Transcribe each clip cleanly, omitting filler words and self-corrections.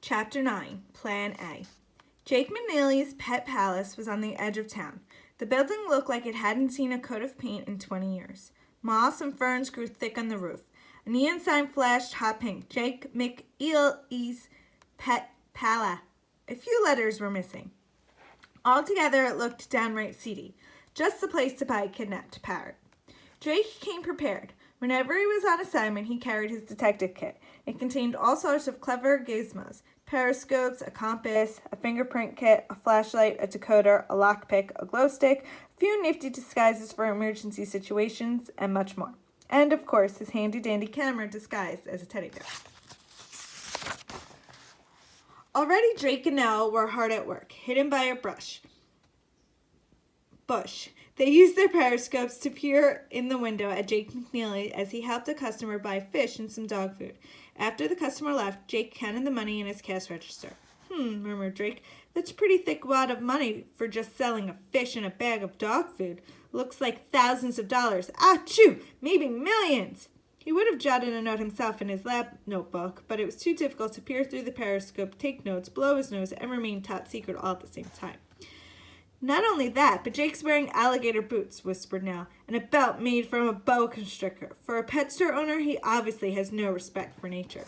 Chapter 9, Plan A. Jake McNeely's pet palace was on the edge of town. The building looked like it hadn't seen a coat of paint in 20 years. Moss and ferns grew thick on the roof. A neon sign flashed hot pink. Jake McNeely's pet palace. A few letters were missing. Altogether, it looked downright seedy. Just the place to buy a kidnapped parrot. Jake came prepared. Whenever he was on assignment, he carried his detective kit. It contained all sorts of clever gizmos: periscopes, a compass, a fingerprint kit, a flashlight, a decoder, a lockpick, a glow stick, a few nifty disguises for emergency situations, and much more. And, of course, his handy-dandy camera disguised as a teddy bear. Already Drake and Nell were hard at work, hidden by a bush. They used their periscopes to peer in the window at Jake McNeely as he helped a customer buy fish and some dog food. After the customer left, Jake counted the money in his cash register. Murmured Drake. That's a pretty thick wad of money for just selling a fish and a bag of dog food. Looks like thousands of dollars. Achoo! Maybe millions! He would have jotted a note himself in his lab notebook, but it was too difficult to peer through the periscope, take notes, blow his nose, and remain top secret all at the same time. Not only that, but Jake's wearing alligator boots, whispered Nell, and a belt made from a boa constrictor. For a pet store owner, he obviously has no respect for nature.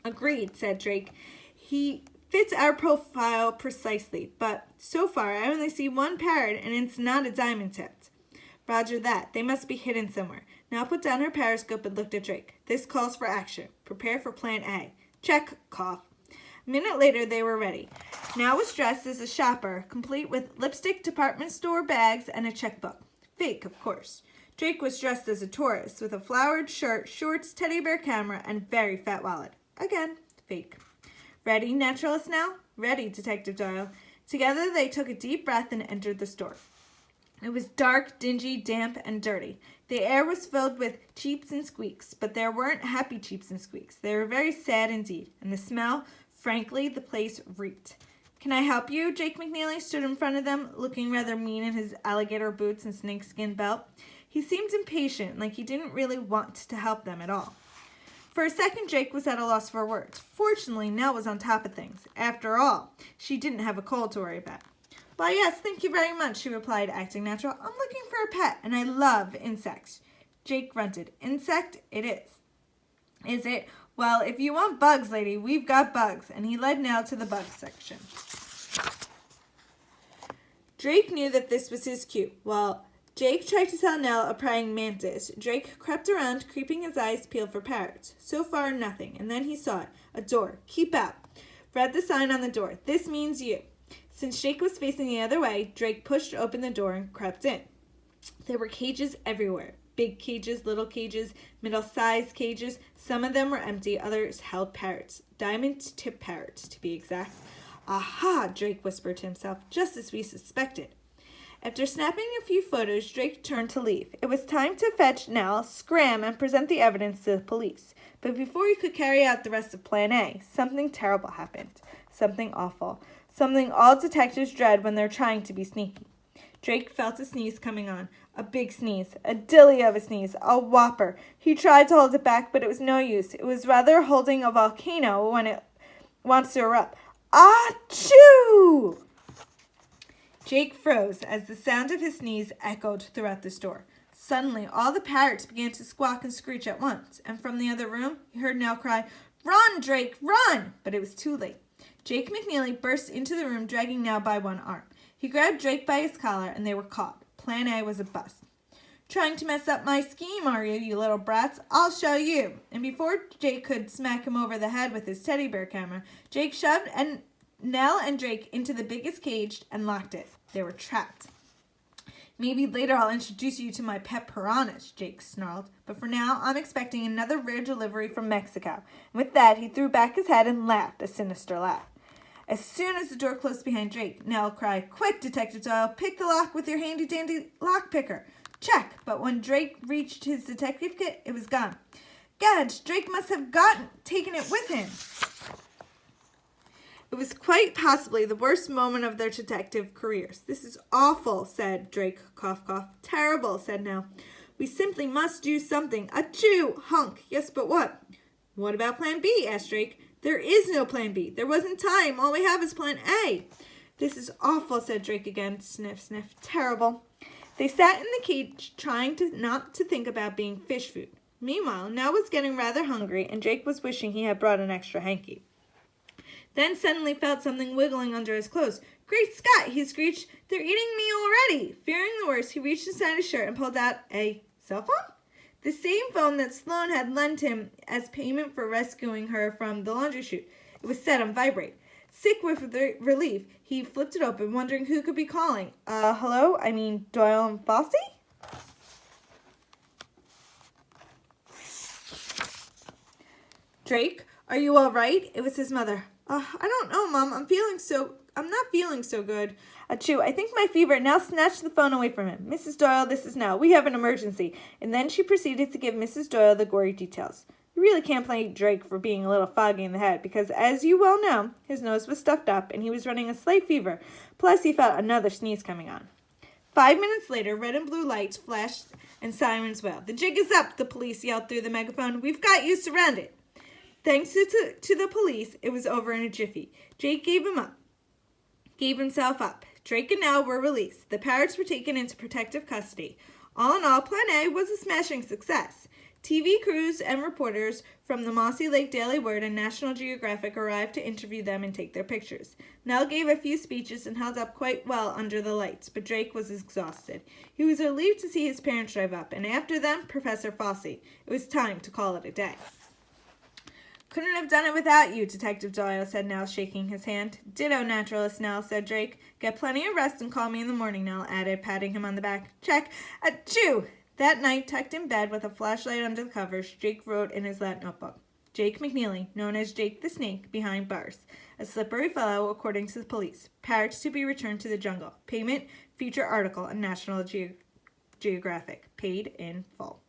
Agreed, said Drake. He fits our profile precisely, but so far I only see one parrot, and it's not a diamond-tipped. Roger that. They must be hidden somewhere. Nell put down her periscope and looked at Drake. This calls for action. Prepare for Plan A. Check, cough. A minute later, they were ready. Nell was dressed as a shopper, complete with lipstick, department store bags, and a checkbook. Fake, of course. Drake was dressed as a tourist, with a flowered shirt, shorts, teddy bear camera, and very fat wallet. Again, fake. Ready, naturalist Nell? Ready, Detective Doyle. Together, they took a deep breath and entered the store. It was dark, dingy, damp, and dirty. The air was filled with cheeps and squeaks, but there weren't happy cheeps and squeaks. They were very sad indeed, and the smell, frankly, the place reeked. Can I help you? Jake McNeely stood in front of them, looking rather mean in his alligator boots and snakeskin belt. He seemed impatient, like he didn't really want to help them at all. For a second, Jake was at a loss for words. Fortunately, Nell was on top of things. After all, she didn't have a cold to worry about. Why, yes, thank you very much, she replied, acting natural. I'm looking for a pet, and I love insects. Jake grunted. Insect it is. Is it? Well, if you want bugs, lady, we've got bugs. And he led Nell to the bug section. Drake knew that this was his cue. While Jake tried to tell Nell a praying mantis, Drake crept around, keeping his eyes peeled for parrots. So far, nothing. And then he saw it. A door. Keep out. Read the sign on the door. This means you. Since Jake was facing the other way, Drake pushed open the door and crept in. There were cages everywhere. Big cages, little cages, middle-sized cages. Some of them were empty, others held parrots. Diamond-tipped parrots, to be exact. Aha, Drake whispered to himself, just as we suspected. After snapping a few photos, Drake turned to leave. It was time to fetch Nell, scram, and present the evidence to the police. But before he could carry out the rest of Plan A, something terrible happened. Something awful. Something all detectives dread when they're trying to be sneaky. Drake felt a sneeze coming on. A big sneeze. A dilly of a sneeze. A whopper. He tried to hold it back, but it was no use. It was rather holding a volcano when it wants to erupt. Achoo! Jake froze as the sound of his sneeze echoed throughout the store. Suddenly, all the parrots began to squawk and screech at once, and from the other room, he heard Nell cry, "Run, Drake, run!" But it was too late. Jake McNeely burst into the room, dragging Nell by one arm. He grabbed Drake by his collar, and they were caught. Plan A was a bust. Trying to mess up my scheme, are you little brats? I'll show you. And before Jake could smack him over the head with his teddy bear camera, Jake shoved Nell and Drake into the biggest cage and locked it. They were trapped. Maybe later I'll introduce you to my pet piranhas, Jake snarled. But for now, I'm expecting another rare delivery from Mexico. And with that, he threw back his head and laughed, a sinister laugh. As soon as the door closed behind Drake, Nell cried, "Quick, Detective Doyle, pick the lock with your handy-dandy lock picker." Check, but when Drake reached his detective kit, it was gone. Gadge, Drake must have taken it with him. It was quite possibly the worst moment of their detective careers. "This is awful," said Drake, cough, cough. "Terrible," said Nell. "We simply must do something. Achoo! Hunk. Yes, but what?" "What about Plan B?" asked Drake. There is no plan B. There wasn't time. All we have is plan A. This is awful, said Drake again. Sniff, sniff. Terrible. They sat in the cage trying not to think about being fish food. Meanwhile, Nell was getting rather hungry, and Drake was wishing he had brought an extra hanky. Then suddenly felt something wiggling under his clothes. Great Scott, he screeched. They're eating me already. Fearing the worst, he reached inside his shirt and pulled out a cell phone? The same phone that Sloane had lent him as payment for rescuing her from the laundry chute. It was set on vibrate. Sick with relief, he flipped it open, wondering who could be calling. Hello? I mean, Doyle and Fosse? Drake, are you all right? It was his mother. I don't know, Mom. I'm not feeling so good. Achoo, I think my fever. Now snatched the phone away from him. Mrs. Doyle, this is Nell. We have an emergency. And then she proceeded to give Mrs. Doyle the gory details. You really can't blame Drake for being a little foggy in the head, because as you well know, his nose was stuffed up and he was running a slight fever. Plus, he felt another sneeze coming on. 5 minutes later, red and blue lights flashed and sirens wailed. The jig is up, the police yelled through the megaphone. We've got you surrounded. Thanks to the police, it was over in a jiffy. Jake gave himself up. Drake and Nell were released. The parrots were taken into protective custody. All in all, Plan A was a smashing success. TV crews and reporters from the Mossy Lake Daily Word and National Geographic arrived to interview them and take their pictures. Nell gave a few speeches and held up quite well under the lights, but Drake was exhausted. He was relieved to see his parents drive up, and after them, Professor Fosse. It was time to call it a day. Couldn't have done it without you, Detective Doyle, said Nell, shaking his hand. Ditto, Naturalist Nell, said Drake. Get plenty of rest and call me in the morning, Nell added, patting him on the back. Check. Achoo! That night, tucked in bed with a flashlight under the covers, Jake wrote in his lab notebook. Jake McNeely, known as Jake the Snake, behind bars. A slippery fellow, according to the police. Parrots to be returned to the jungle. Payment, feature article in National Geographic. Paid in full.